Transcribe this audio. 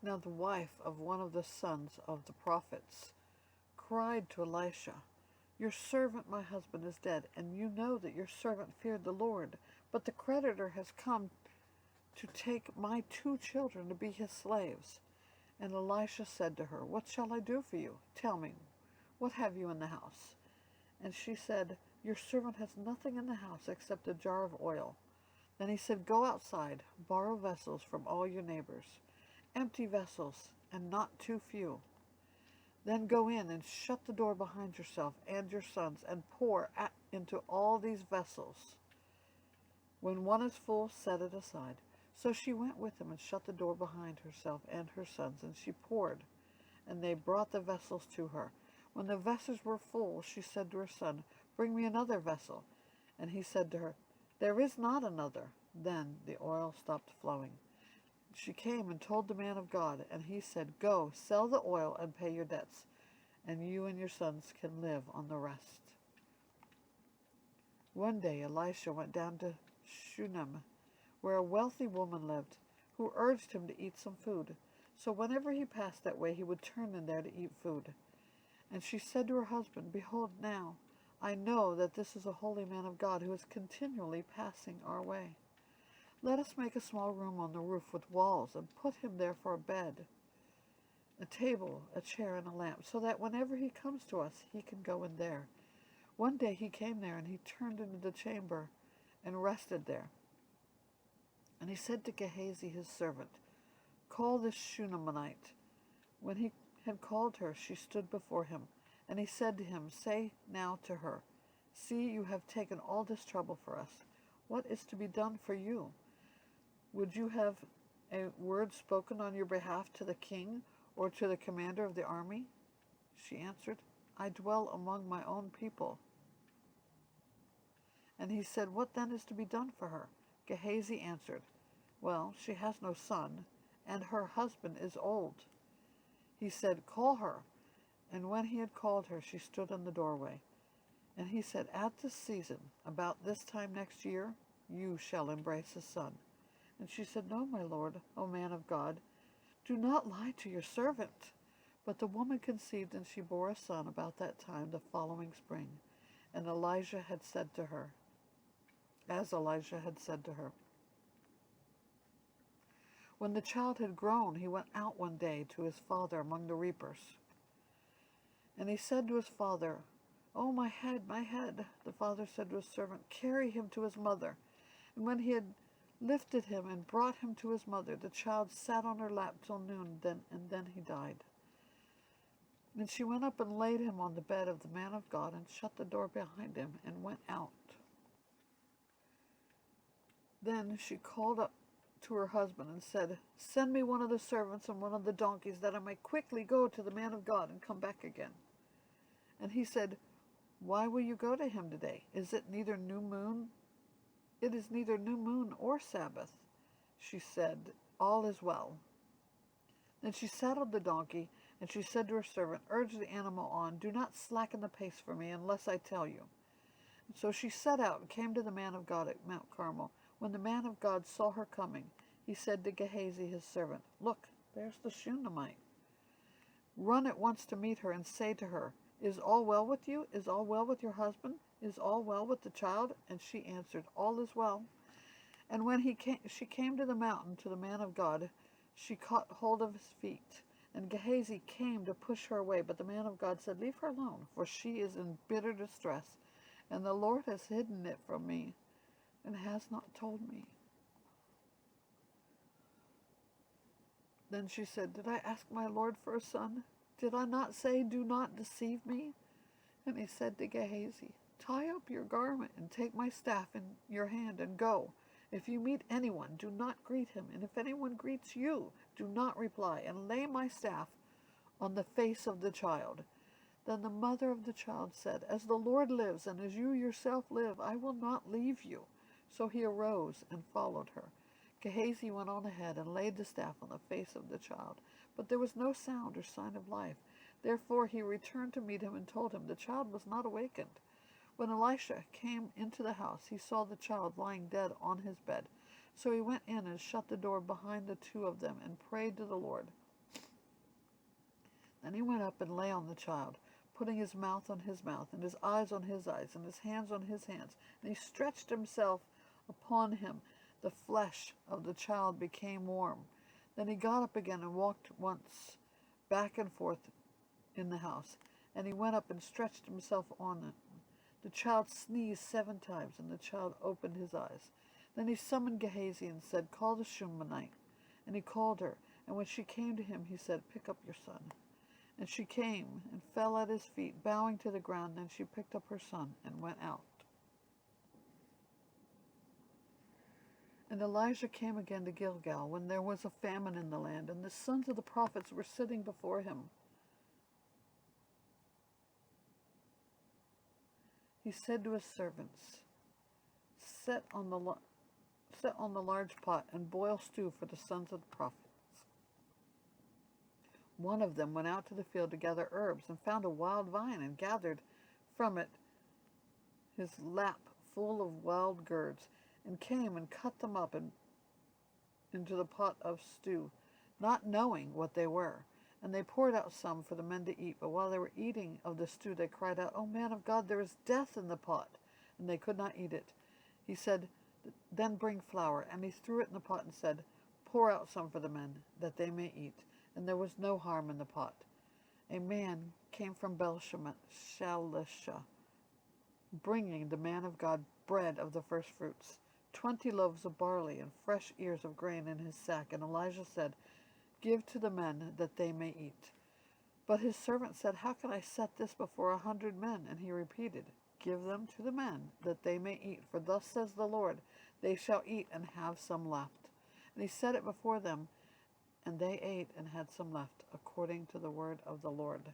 Now the wife of one of the sons of the prophets cried to Elisha, "Your servant, my husband, is dead, and you know that your servant feared the Lord. But the creditor has come to take my 2 children to be his slaves." And Elisha said to her, "What shall I do for you? Tell me, what have you in the house?" And she said, "Your servant has nothing in the house except a jar of oil." Then he said, "Go outside, borrow vessels from all your neighbors, empty vessels, and not too few. Then go in and shut the door behind yourself and your sons, and pour into all these vessels. When one is full, set it aside." So she went with him and shut the door behind herself and her sons, and she poured, and they brought the vessels to her. When the vessels were full, she said to her son, "Bring me another vessel." And he said to her, "There is not another." Then the oil stopped flowing. She came and told the man of God, and he said, "Go, sell the oil and pay your debts, and you and your sons can live on the rest." One day Elisha went down to Shunem, where a wealthy woman lived, who urged him to eat some food. So whenever he passed that way, he would turn in there to eat food. And she said to her husband, "Behold now, I know that this is a holy man of God who is continually passing our way. Let us make a small room on the roof with walls, and put him there for a bed, a table, a chair, and a lamp, so that whenever he comes to us, he can go in there." One day he came there, and he turned into the chamber and rested there. And he said to Gehazi his servant, "Call this Shunammite." When he had called her, she stood before him. And he said to him, "Say now to her, 'See, you have taken all this trouble for us. What is to be done for you? Would you have a word spoken on your behalf to the king or to the commander of the army?" She answered, "I dwell among my own people." And he said, "What then is to be done for her?" Gehazi answered, "Well, she has no son, and her husband is old." He said, "Call her." And when he had called her, she stood in the doorway. And he said, "At this season, about this time next year, you shall embrace a son." And she said, "No, my lord, O man of God, do not lie to your servant." But the woman conceived, and she bore a son about that time the following spring. And Elijah had said to her, as Elijah had said to her. When the child had grown, he went out one day to his father among the reapers. And he said to his father, "Oh, my head, my head." The father said to his servant, "Carry him to his mother." And when he had lifted him and brought him to his mother, the child sat on her lap till noon, and then he died. And she went up and laid him on the bed of the man of God, and shut the door behind him, and went out. Then she called up to her husband and said, "Send me one of the servants and one of the donkeys, that I may quickly go to the man of God and come back again." And he said, "Why will you go to him today? Is it neither new moon? It is neither new moon or Sabbath." She said, "All is well." Then she saddled the donkey, and she said to her servant, "Urge the animal on. Do not slacken the pace for me, unless I tell you." And so she set out and came to the man of God at Mount Carmel. When the man of God saw her coming, he said to Gehazi his servant, "Look, there's the Shunammite. Run at once to meet her and say to her, 'Is all well with you? Is all well with your husband? Is all well with the child?'" And she answered, "All is well." And when she came to the mountain to the man of God, she caught hold of his feet. And Gehazi came to push her away, but the man of God said, "Leave her alone, for she is in bitter distress, and the Lord has hidden it from me and has not told me." Then she said, "Did I ask my Lord for a son? Did I not say, 'Do not deceive me'?" And he said to Gehazi, "Tie up your garment and take my staff in your hand and go. If you meet anyone, do not greet him, and if anyone greets you, do not reply, and lay my staff on the face of the child." Then the mother of the child said, "As the Lord lives, and as you yourself live, I will not leave you." So he arose and followed her. Gehazi went on ahead and laid the staff on the face of the child, but there was no sound or sign of life. Therefore he returned to meet him and told him the child was not awakened. When Elisha came into the house, he saw the child lying dead on his bed. So he went in and shut the door behind the two of them and prayed to the Lord. And he went up and lay on the child, putting his mouth on his mouth, and his eyes on his eyes, and his hands on his hands. And he stretched himself upon him. The flesh of the child became warm. Then he got up again and walked once back and forth in the house. And he went up and stretched himself on it. The child sneezed 7 times, and the child opened his eyes. Then he summoned Gehazi and said, "Call the Shunammite." And he called her. And when she came to him, he said, "Pick up your son." And she came and fell at his feet, bowing to the ground. Then she picked up her son and went out. And Elijah came again to Gilgal when there was a famine in the land, and the sons of the prophets were sitting before him. He said to his servants, Set on the large pot and boil stew for the sons of the prophets." One of them went out to the field to gather herbs and found a wild vine and gathered from it his lap full of wild gourds and came and cut them up into the pot of stew, not knowing what they were. And they poured out some for the men to eat. But while they were eating of the stew, they cried out, "O man of God, there is death in the pot." And they could not eat it. He said, "Then bring flour." And he threw it in the pot and said, "Pour out some for the men, that they may eat." And there was no harm in the pot. A man came from Shalisha, bringing the man of God bread of the first fruits, 20 loaves of barley and fresh ears of grain in his sack. And Elijah said, "Give to the men, that they may eat." But his servant said, "How can I set this before 100 men? And he repeated, "Give them to the men, that they may eat. For thus says the Lord, they shall eat and have some left." And he set it before them, and they ate and had some left, according to the word of the Lord.